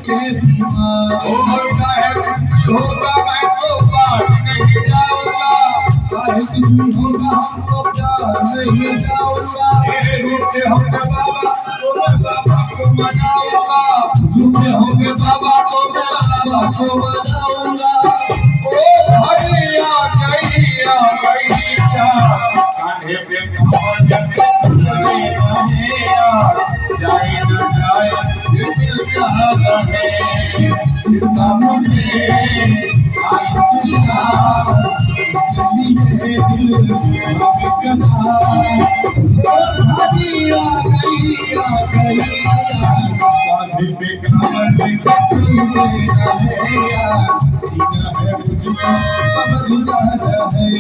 के बीमार। चाहे कुछ होगा मैं तो बात नहीं जाऊंगा, चाहे कुछ भी होगा हम तो प्यार नहीं जाऊंगा। रूठे होंगे बाबा तो मैं बाबा को मनाऊंगा, झूठे होंगे बाबा तो मैं बाबा को मनाऊंगा। ओ भैया गैया गैया कान्हे पे कमर चले गैया, जाए न जाए दिल जहाँ रहे, इसका मुझे आज तुझा चली है दिल में कनार। ओ भैया गैया गैया कान्हे पे कमर जीना है मुझको अब गुजारा है।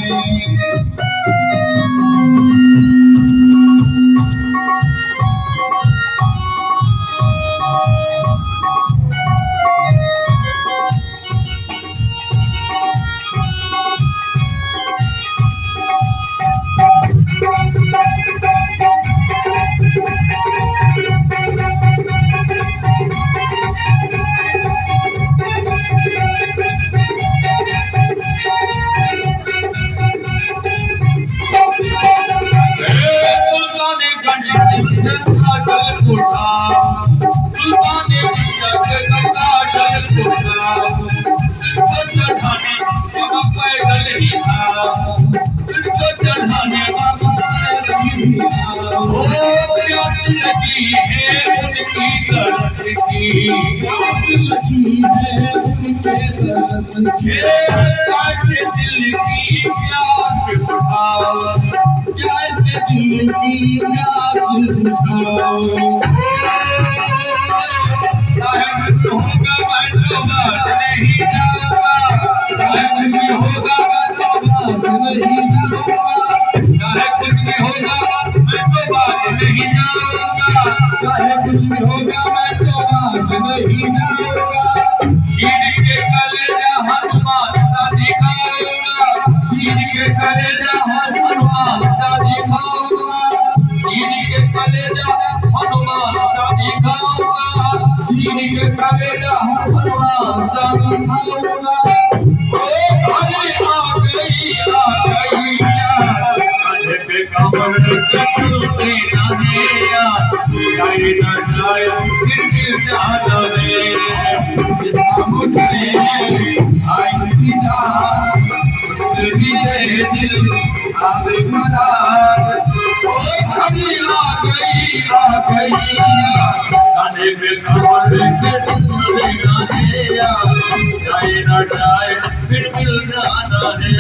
जैसे दिल की प्यास बुझाओ। चाहे कुछ होगा मैं तो बात नहीं जाऊंगा, चाहे कुछ भी होगा मैं तो पास नहीं जाऊंगा। चाहे कुछ भी होगा मैं तो बात नहीं जाऊंगा, चाहे कुछ भी होगा मैं तो बाज नहीं जाऊंगा। शीर के कलेजा हनुमान सा दिखाऊंगा, चीर के कलेजा हनुमान सा दिखाऊंगा। शीर के कलेजा हनुमान सा दिखाऊंगा, चीर के कलेजा हनुमान सा दिखाऊंगा। ओ भले आ गई कान्हे पे कमर चलते नैया, जाए न जाए फिर दिल जाना है, जिसका मुझे आई पिता उससे भी ये दिल अब गुनार। ओ भले आ गई कान्हे पे कमर चलते नैया, जाए न जाए फिर दिल जाना है।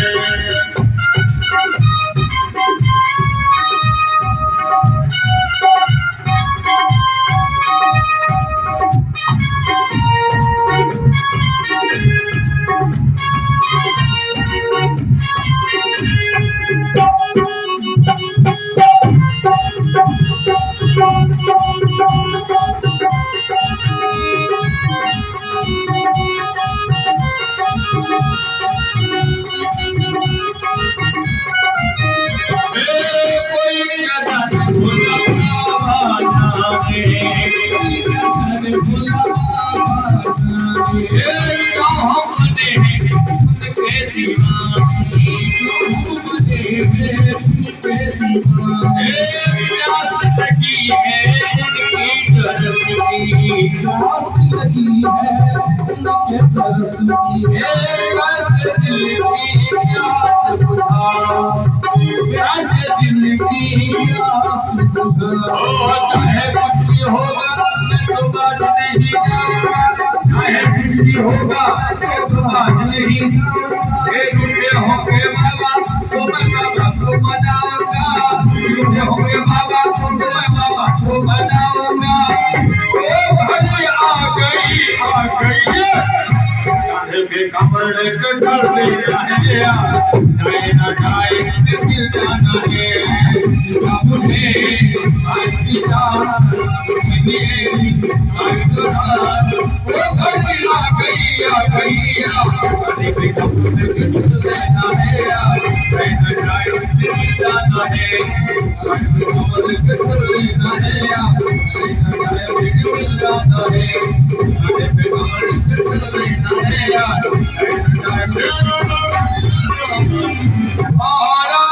कमर कर दे जाए ना जाए दिल जाना है मुझे महाराज